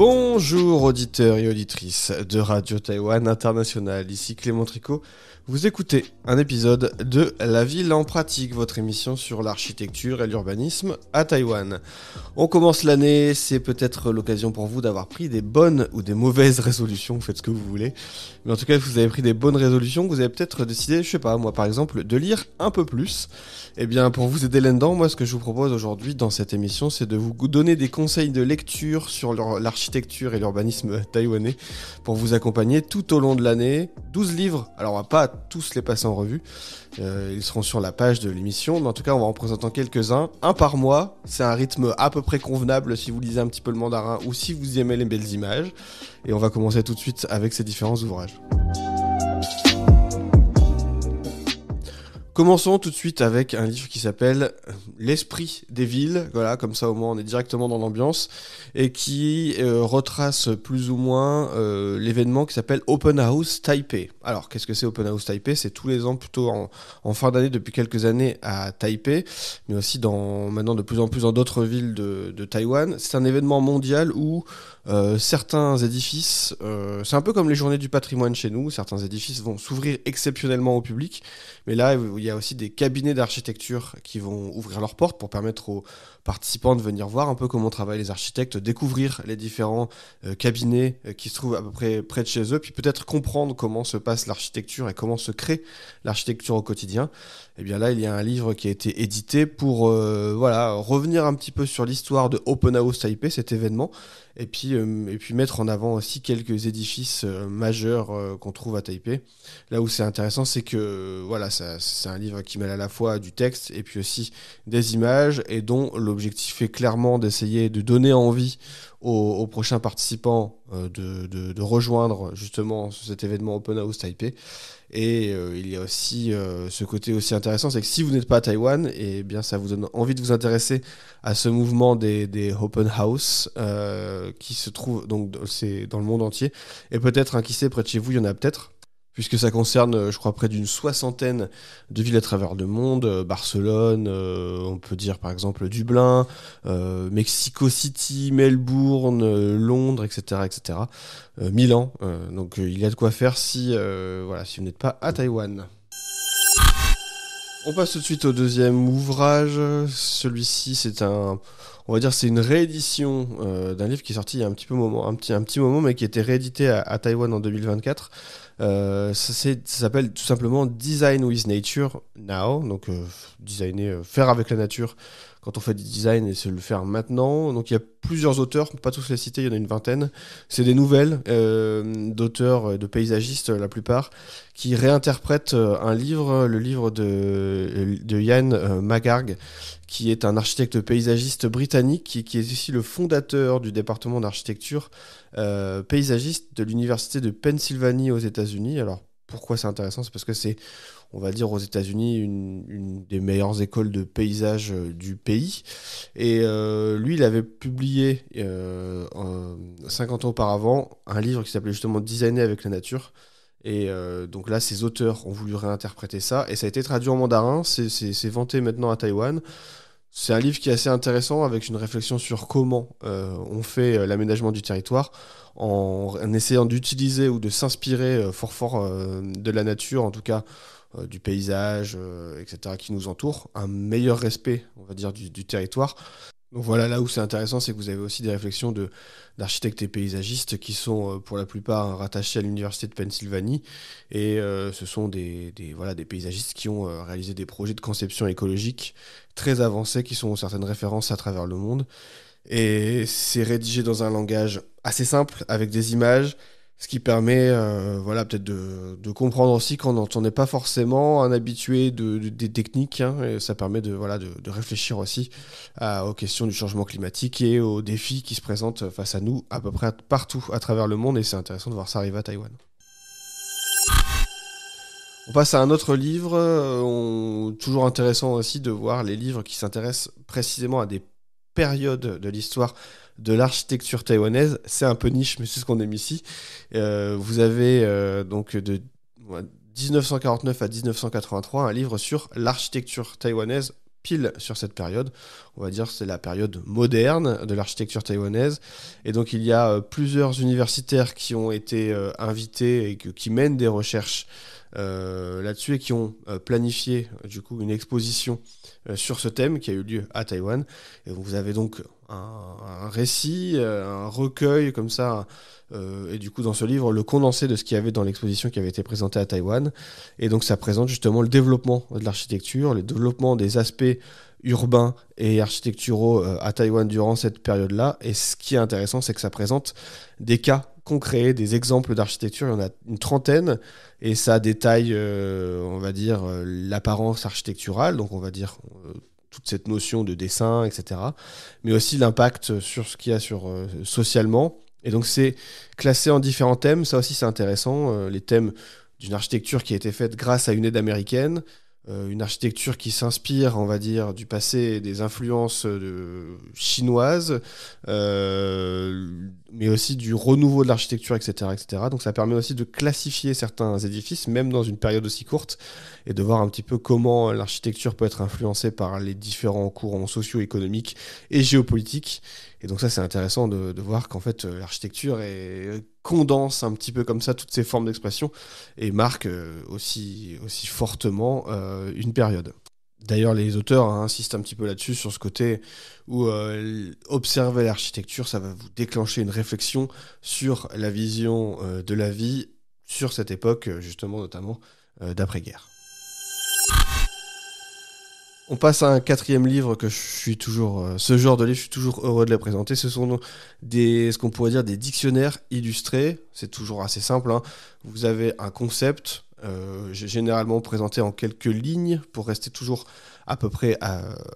Bonjour auditeurs et auditrices de Radio Taïwan International, ici Clément Tricot. Vous écoutez un épisode de La Ville en pratique, votre émission sur l'architecture et l'urbanisme à Taïwan. On commence l'année, c'est peut-être l'occasion pour vous d'avoir pris des bonnes ou des mauvaises résolutions, vous faites ce que vous voulez. Mais en tout cas, si vous avez pris des bonnes résolutions, vous avez peut-être décidé, je sais pas, moi par exemple, de lire un peu plus. Eh bien, pour vous aider là-dedans, moi ce que je vous propose aujourd'hui dans cette émission, c'est de vous donner des conseils de lecture sur l'architecture et l'urbanisme taïwanais pour vous accompagner tout au long de l'année. 12 livres, alors on va pas tous les passer en revue, ils seront sur la page de l'émission, mais en tout cas on va en présenter quelques-uns, un par mois. C'est un rythme à peu près convenable si vous lisez un petit peu le mandarin ou si vous aimez les belles images. Et on va commencer tout de suite avec ces différents ouvrages. Commençons tout de suite avec un livre qui s'appelle L'esprit des villes, voilà, comme ça au moins on est directement dans l'ambiance, et qui retrace plus ou moins l'événement qui s'appelle Open House Taipei. Alors qu'est-ce que c'est Open House Taipei ? C'est tous les ans, plutôt en fin d'année depuis quelques années à Taipei, mais aussi maintenant de plus en plus dans d'autres villes de Taïwan. C'est un événement mondial où certains édifices, c'est un peu comme les journées du patrimoine chez nous, certains édifices vont s'ouvrir exceptionnellement au public, mais là il y a aussi des cabinets d'architecture qui vont ouvrir leurs portes pour permettre aux participants de venir voir un peu comment travaillent les architectes, découvrir les différents cabinets qui se trouvent à peu près près de chez eux, puis peut-être comprendre comment se passe l'architecture et comment se crée l'architecture au quotidien. Et bien là, il y a un livre qui a été édité pour revenir un petit peu sur l'histoire de Open House Taipei, cet événement, et puis mettre en avant aussi quelques édifices majeurs qu'on trouve à Taipei. Là où c'est intéressant, c'est que c'est un livre qui mêle à la fois du texte et puis aussi des images, et dont l'objectif est clairement d'essayer de donner envie aux prochains participants de rejoindre justement cet événement Open House Taipei. Et il y a aussi ce côté aussi intéressant, c'est que si vous n'êtes pas à Taïwan, eh bien ça vous donne envie de vous intéresser à ce mouvement des Open House qui se trouve donc c'est dans le monde entier. Et peut-être, qui sait, près de chez vous, il y en a peut-être, puisque ça concerne, je crois, près d'une 60aine de villes à travers le monde. Barcelone, on peut dire par exemple Dublin, Mexico City, Melbourne, Londres, etc. etc. Milan, donc il y a de quoi faire si vous n'êtes pas à Taïwan. On passe tout de suite au deuxième ouvrage. Celui-ci, on va dire, c'est une réédition d'un livre qui est sorti il y a un petit moment, mais qui a été réédité à Taïwan en 2024. Ça s'appelle tout simplement Design with Nature Now, donc faire avec la nature quand on fait du design, et c'est le faire maintenant. Donc il y a plusieurs auteurs, pas tous les citer, il y en a une vingtaine. C'est des nouvelles d'auteurs, de paysagistes la plupart, qui réinterprètent le livre de Ian McGarg, qui est un architecte paysagiste britannique, qui est aussi le fondateur du département d'architecture paysagiste de l'université de Pennsylvanie aux États-Unis. Alors pourquoi c'est intéressant ? C'est parce que c'est, on va dire, aux États-Unis une des meilleures écoles de paysage du pays. Et lui, il avait publié 50 ans auparavant un livre qui s'appelait justement Designer avec la nature. Et donc là, ces auteurs ont voulu réinterpréter ça, et ça a été traduit en mandarin. C'est vanté maintenant à Taïwan. C'est un livre qui est assez intéressant, avec une réflexion sur comment on fait l'aménagement du territoire en essayant d'utiliser ou de s'inspirer fort de la nature, en tout cas du paysage, etc., qui nous entoure, un meilleur respect, on va dire, du territoire. Donc voilà, là où c'est intéressant, c'est que vous avez aussi des réflexions d'architectes et paysagistes qui sont pour la plupart rattachés à l'université de Pennsylvanie, et ce sont des paysagistes qui ont réalisé des projets de conception écologique très avancés, qui sont certaines références à travers le monde. Et c'est rédigé dans un langage assez simple, avec des images, ce qui permet peut-être de comprendre aussi quand on n'est pas forcément un habitué des techniques, et ça permet de réfléchir aussi aux questions du changement climatique et aux défis qui se présentent face à nous à peu près partout à travers le monde, et c'est intéressant de voir ça arriver à Taïwan. On passe à un autre livre, toujours intéressant aussi de voir les livres qui s'intéressent précisément à des périodes de l'histoire de l'architecture taïwanaise. C'est un peu niche, mais c'est ce qu'on aime ici. Vous avez donc de 1949 à 1983 un livre sur l'architecture taïwanaise pile sur cette période. On va dire que c'est la période moderne de l'architecture taïwanaise. Et donc il y a plusieurs universitaires qui ont été invités et qui mènent des recherches là-dessus et qui ont planifié du coup une exposition sur ce thème qui a eu lieu à Taïwan. Et vous avez donc un récit, un recueil comme ça, et du coup dans ce livre, le condensé de ce qu'il y avait dans l'exposition qui avait été présentée à Taïwan. Et donc ça présente justement le développement de l'architecture, le développement des aspects urbains et architecturaux à Taïwan durant cette période-là. Et ce qui est intéressant, c'est que ça présente des cas concrets, des exemples d'architecture. Il y en a une trentaine et ça détaille, on va dire, l'apparence architecturale, donc on va dire toute cette notion de dessin, etc. Mais aussi l'impact sur ce qu'il y a socialement. Et donc c'est classé en différents thèmes. Ça aussi c'est intéressant. Les thèmes d'une architecture qui a été faite grâce à une aide américaine, une architecture qui s'inspire, on va dire, du passé et des influences chinoises, mais aussi du renouveau de l'architecture, etc., etc. Donc ça permet aussi de classifier certains édifices, même dans une période aussi courte, et de voir un petit peu comment l'architecture peut être influencée par les différents courants socio-économiques et géopolitiques. Et donc ça, c'est intéressant de voir qu'en fait, l'architecture condense un petit peu comme ça toutes ces formes d'expression et marque aussi fortement une période. D'ailleurs, les auteurs insistent un petit peu là-dessus, sur ce côté où observer l'architecture, ça va vous déclencher une réflexion sur la vision de la vie sur cette époque, justement, notamment d'après-guerre. On passe à un quatrième livre que je suis toujours... ce genre de livre, je suis toujours heureux de les présenter. Ce sont ce qu'on pourrait dire des dictionnaires illustrés. C'est toujours assez simple, hein. Vous avez un concept, généralement présenté en quelques lignes, pour rester toujours à peu près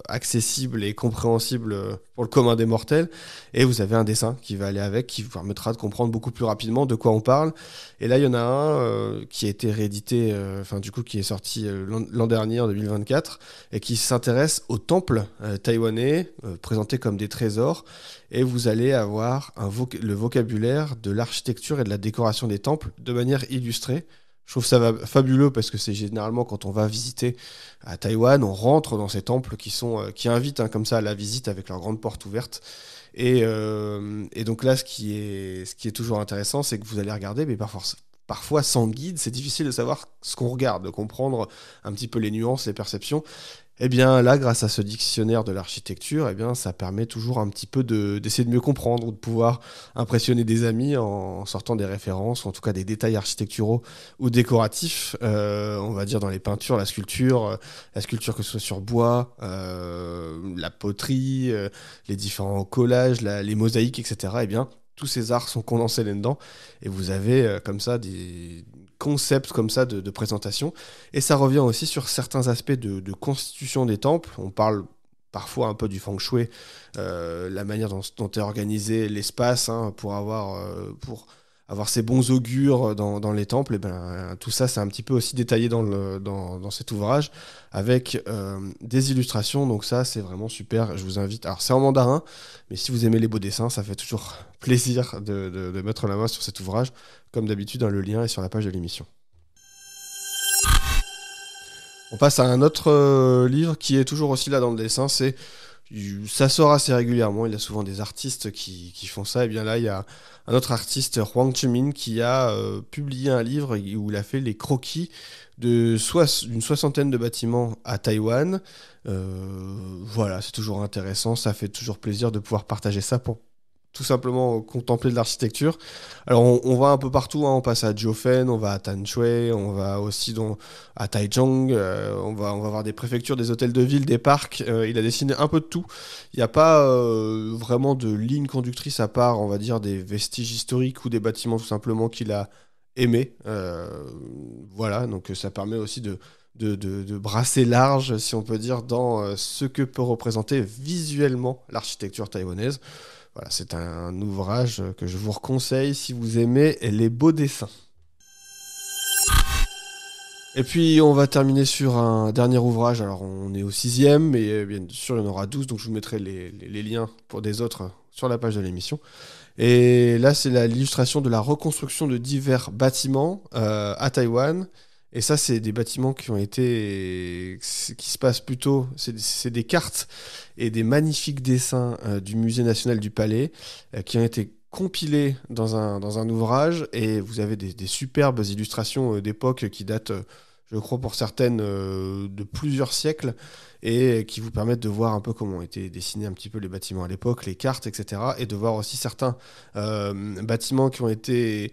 accessible et compréhensible pour le commun des mortels. Et vous avez un dessin qui va aller avec, qui vous permettra de comprendre beaucoup plus rapidement de quoi on parle. Et là, il y en a un qui a été réédité, qui est sorti l'an dernier, en 2024, et qui s'intéresse aux temples taïwanais, présentés comme des trésors. Et vous allez avoir le vocabulaire de l'architecture et de la décoration des temples de manière illustrée. Je trouve ça fabuleux parce que c'est généralement quand on va visiter à Taïwan, on rentre dans ces temples qui invitent comme ça à la visite avec leurs grandes portes ouvertes. Et donc là, ce qui est toujours intéressant, c'est que vous allez regarder, mais parfois sans guide, c'est difficile de savoir ce qu'on regarde, de comprendre un petit peu les nuances, les perceptions. Eh bien là, grâce à ce dictionnaire de l'architecture, ça permet toujours un petit peu d'essayer de mieux comprendre ou de pouvoir impressionner des amis en sortant des références, ou en tout cas des détails architecturaux ou décoratifs, on va dire dans les peintures, la sculpture que ce soit sur bois, la poterie, les différents collages, les mosaïques, etc. Tous ces arts sont condensés là-dedans et vous avez comme ça des concepts comme ça de présentation. Et ça revient aussi sur certains aspects de constitution des temples. On parle parfois un peu du feng shui, la manière dont est organisé l'espace pour avoir ces bons augures dans les temples. Tout ça, c'est un petit peu aussi détaillé dans cet ouvrage avec des illustrations. Donc ça, c'est vraiment super. Je vous invite. Alors, c'est en mandarin, mais si vous aimez les beaux dessins, ça fait toujours plaisir de mettre la main sur cet ouvrage. Comme d'habitude, le lien est sur la page de l'émission. On passe à un autre livre qui est toujours aussi là dans le dessin. Ça sort assez régulièrement. Il y a souvent des artistes qui font ça. Et bien là, il y a un autre artiste, Huang Chemin, qui a publié un livre où il a fait les croquis d'une soixantaine de bâtiments à Taïwan. Voilà, c'est toujours intéressant. Ça fait toujours plaisir de pouvoir partager ça pour tout simplement contempler de l'architecture. Alors on va un peu partout, on passe à Jiufen, on va à Tanshui, on va aussi à Taichung, on va voir des préfectures, des hôtels de ville, des parcs. Il a dessiné un peu de tout. Il n'y a pas vraiment de ligne conductrice à part, on va dire, des vestiges historiques ou des bâtiments tout simplement qu'il a aimés. Voilà, donc ça permet aussi de brasser large, si on peut dire, dans ce que peut représenter visuellement l'architecture taïwanaise. Voilà, c'est un ouvrage que je vous conseille si vous aimez les beaux dessins. Et puis on va terminer sur un dernier ouvrage. Alors on est au 6e, mais bien sûr il y en aura 12, donc je vous mettrai les liens pour des autres sur la page de l'émission. Et là c'est l'illustration de la reconstruction de divers bâtiments à Taïwan. Et ça, c'est des bâtiments qui se passent plutôt, c'est des cartes et des magnifiques dessins du Musée national du Palais qui ont été compilés dans un ouvrage, et vous avez des superbes illustrations d'époque qui datent, je crois pour certaines, de plusieurs siècles, et qui vous permettent de voir un peu comment ont été dessinés un petit peu les bâtiments à l'époque, les cartes, etc. Et de voir aussi certains bâtiments qui ont été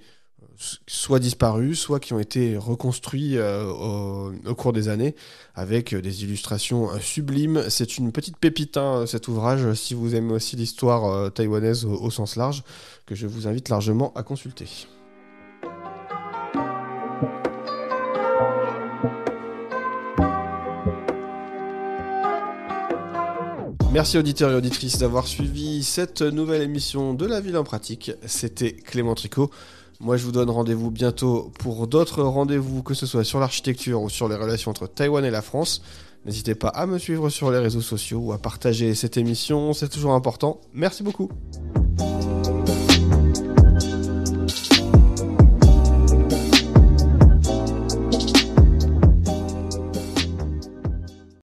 soit disparus, soit qui ont été reconstruits au cours des années, avec des illustrations sublimes. C'est une petite pépite, hein, cet ouvrage, si vous aimez aussi l'histoire taïwanaise au sens large, que je vous invite largement à consulter. Merci auditeurs et auditrices d'avoir suivi cette nouvelle émission de La Ville en pratique. C'était Clément Tricot. Moi, je vous donne rendez-vous bientôt pour d'autres rendez-vous, que ce soit sur l'architecture ou sur les relations entre Taïwan et la France. N'hésitez pas à me suivre sur les réseaux sociaux ou à partager cette émission, c'est toujours important. Merci beaucoup.